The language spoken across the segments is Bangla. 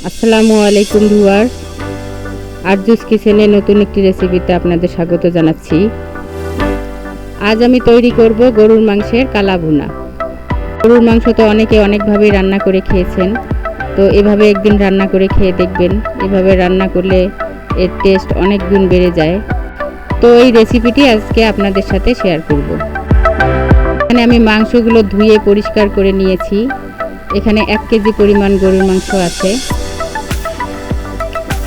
আসসালামু আলাইকুম ভিউয়ার্স, আরজুস কিচেনে নতুন একটি রেসিপিতে আপনাদের স্বাগত জানাচ্ছি। আজ আমি তৈরি করব গরুর মাংসের কালা ভুনা। গরুর মাংস তো অনেকে অনেকভাবে রান্না করে খেয়েছেন, তো এভাবে একদিন রান্না করে খেয়ে দেখবেন। এভাবে রান্না করলে এর টেস্ট অনেক গুণ বেড়ে যায়। তো এই রেসিপিটি আজকে আপনাদের সাথে শেয়ার করব। এখানে আমি মাংসগুলো ধুয়ে পরিষ্কার করে নিয়েছি। এখানে 1 কেজি পরিমাণ গরুর মাংস আছে।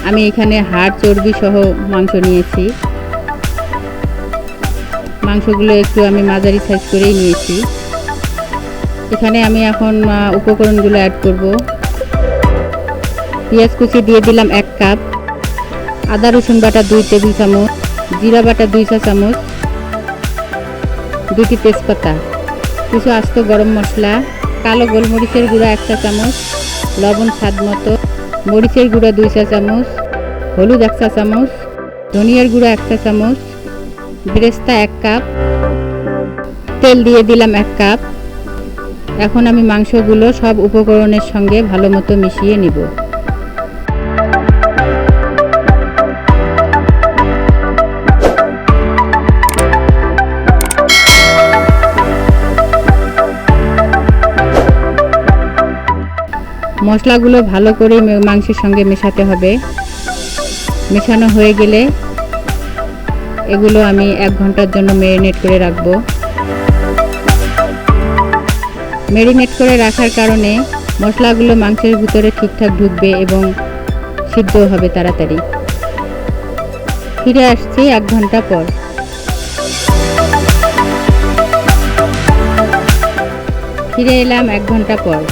আমি এখানে হাড় চর্বি সহ মাংস নিয়েছি। মাংসগুলো একটু আমি মাঝারি সাইজ করেই নিয়েছি। এখানে আমি এখন উপকরণগুলো অ্যাড করব। পেঁয়াজ কুচি দিয়ে দিলাম 1 কাপ, আদা রসুন বাটা 2 টেবিল চামচ, জিরা বাটা 2 চা চামচ, 2টি তেজপাতা, কিছু আস্ত গরম মশলা, কালো গোলমরিচের গুঁড়া 1 চা চামচ, লবণ স্বাদ মতো, মরিচের গুঁড়া 2 চা চামচ, হলুদ 1 চা চামচ, ধনিয়ার গুঁড়া 1 চা চামচ, বেরেস্তা 1 কাপ, তেল দিয়ে দিলাম 1 কাপ। এখন আমি মাংসগুলো সব উপকরণের সঙ্গে ভালো মতো মিশিয়ে নিব। মশলাগুলো ভালো করে মাংসের সঙ্গে মেশাতে হবে। মেশানো হয়ে গেলে এগুলো আমি 1 ঘন্টার জন্য ম্যারিনেট করে রাখবো। ম্যারিনেট করে রাখার কারণে মশলাগুলো মাংসের ভিতরে ঠিকঠাক ঢুকবে এবং সিদ্ধ হবে তাড়াতাড়ি। ফিরে আসছি 1 ঘন্টা পর। ফিরে এলাম 1 ঘন্টা পর।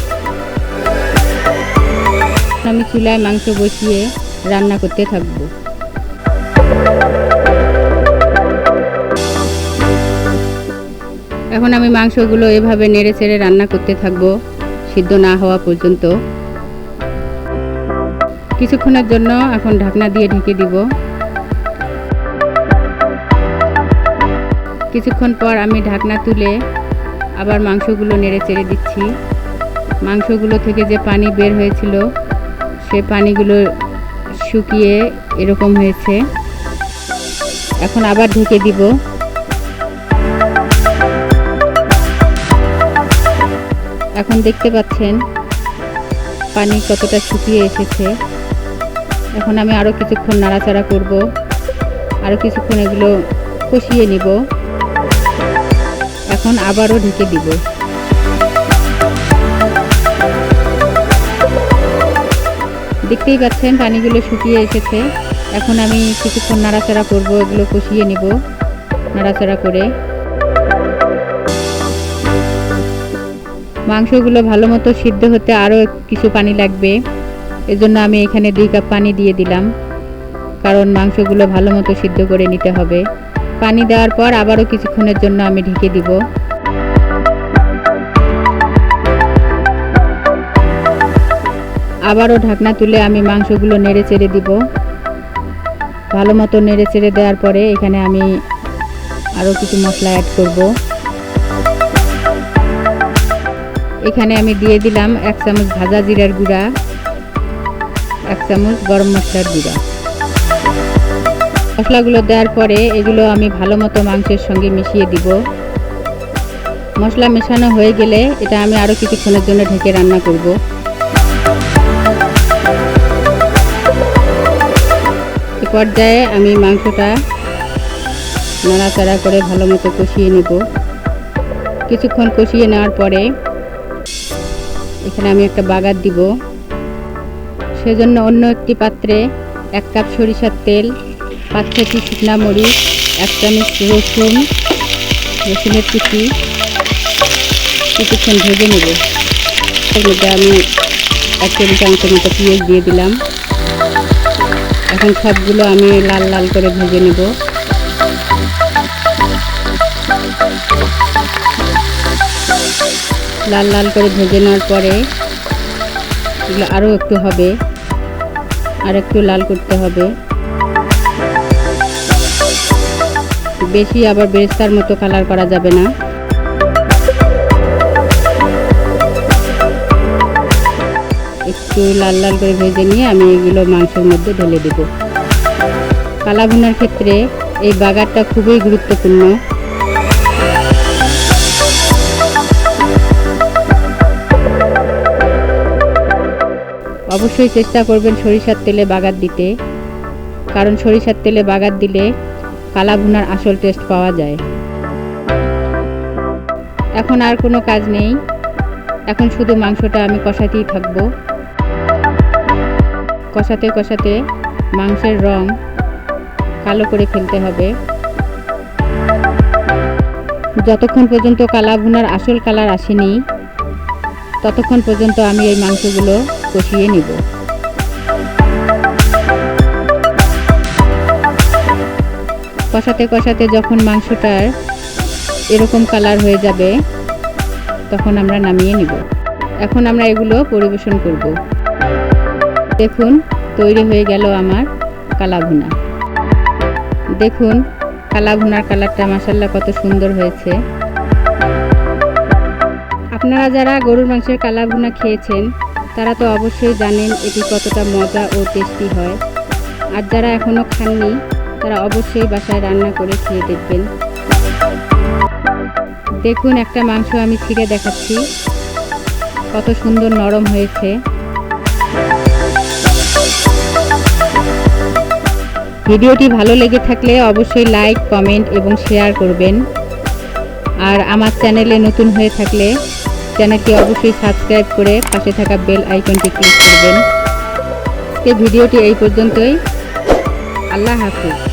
আমি চুলায় মাংস বসিয়ে রান্না করতে থাকব। এখন আমি মাংসগুলো এভাবে নেড়ে চেড়ে রান্না করতে থাকব সিদ্ধ না হওয়া পর্যন্ত। কিছুক্ষণের জন্য এখন ঢাকনা দিয়ে ঢেকে দিব। কিছুক্ষণ পর আমি ঢাকনা তুলে আবার মাংসগুলো নেড়ে চেড়ে দিচ্ছি। মাংসগুলো থেকে যে পানি বের হয়েছিল সে পানিগুলো শুকিয়ে এরকম হয়েছে। এখন আবার ঢেকে দিব। এখন দেখতে পাচ্ছেন পানি কতটা শুকিয়ে এসেছে। এখন আমি আরও কিছুক্ষণ নাড়াচাড়া করব, আরও কিছুক্ষণ এগুলো কষিয়ে নিব। এখন আবারও ঢেকে দিব। দেখতেই পাচ্ছেন পানিগুলো শুকিয়ে এসেছে। এখন আমি কিছুক্ষণ নাড়াচাড়া করব, এগুলো কষিয়ে নিব নাড়াচাড়া করে। মাংসগুলো ভালো মতো সিদ্ধ হতে আরও কিছু পানি লাগবে। এজন্য আমি এখানে 2 কাপ পানি দিয়ে দিলাম, কারণ মাংসগুলো ভালো মতো সিদ্ধ করে নিতে হবে। পানি দেওয়ার পর আবারও কিছুক্ষণের জন্য আমি ঢেকে দিব। আবারও ঢাকনা তুলে আমি মাংসগুলো নেড়ে চেড়ে দিব। ভালো মতো নেড়ে চেড়ে দেওয়ার পরে এখানে আমি আরও কিছু মশলা অ্যাড করব। এখানে আমি দিয়ে দিলাম 1 চামচ ভাজা জিরার গুঁড়া, 1 চামচ গরম মশলার গুঁড়া। মশলাগুলো দেওয়ার পরে এগুলো আমি ভালো মতো মাংসের সঙ্গে মিশিয়ে দিব। মশলা মেশানো হয়ে গেলে এটা আমি আরও কিছুক্ষণের জন্য ঢেকে রান্না করব। এ পর্যায়ে আমি মাংসটা নাড়াচাড়া করে ভালো মতো কষিয়ে নেব। কিছুক্ষণ কষিয়ে নেওয়ার পরে এখানে আমি একটা বাগার দিব। সেজন্য অন্য একটি পাত্রে 1 কাপ সরিষার তেল, 5-6টি শুকনা মরিচ, 1 চামচ রসুনের কুচি কিছুক্ষণ ভেজে নেব। এর মধ্যে আমি 1 টেবিল চামচের মতো পেঁয়াজ দিয়ে দিলাম। এখন সবগুলো আমি লাল লাল করে ভেজে নেব। লাল লাল করে ভেজে নেওয়ার পরে এগুলো আরও একটু হবে, আর একটু লাল করতে হবে। বেশি আবার বেরেস্তার মতো কালার করা যাবে না। একটু লাল লাল করে ভেজে নিয়ে আমি এগুলো মাংসের মধ্যে ঢেলে দেব। কালা ভুনার ক্ষেত্রে এই বাগারটা খুবই গুরুত্বপূর্ণ। অবশ্যই চেষ্টা করবেন সরিষার তেলে বাগার দিতে, কারণ সরিষার তেলে বাগার দিলে কালা ভুনার আসল টেস্ট পাওয়া যায়। এখন আর কোনো কাজ নেই, এখন শুধু মাংসটা আমি কষাতেই থাকবো। কষাতে কষাতে মাংসের রং কালো করে ফেলতে হবে। যতক্ষণ পর্যন্ত কালা ভুনার আসল কালার আসেনি ততক্ষণ পর্যন্ত আমি এই মাংসগুলো কষিয়ে নিব। কষাতে কষাতে যখন মাংসটার এরকম কালার হয়ে যাবে তখন আমরা নামিয়ে নিব। এখন আমরা এগুলো পরিবেশন করব। দেখুন তৈরি হয়ে গেল আমার কালা ভুনা। দেখুন কালা ভুনার কালারটা মাশাআল্লাহ কত সুন্দর হয়েছে। আপনারা যারা গরুর মাংসের কালা ভুনা খেয়েছেন তারা তো অবশ্যই জানেন এটি কতটা মজা ও টেস্টি হয়। আর যারা এখনও খাননি তারা অবশ্যই বাসায় রান্না করে খেয়ে দেখবেন। দেখুন একটা মাংস আমি ছিঁড়ে দেখাচ্ছি, কত সুন্দর নরম হয়েছে। ভিডিওটি ভালো লেগে থাকলে অবশ্যই লাইক, কমেন্ট এবং শেয়ার করবেন। আর আমার চ্যানেলে নতুন হয়ে থাকলে চ্যানেলটি অবশ্যই সাবস্ক্রাইব করে পাশে থাকা বেল আইকনটি ক্লিক করবেন। আজকে ভিডিওটি এই পর্যন্তই। আল্লাহ হাফেজ।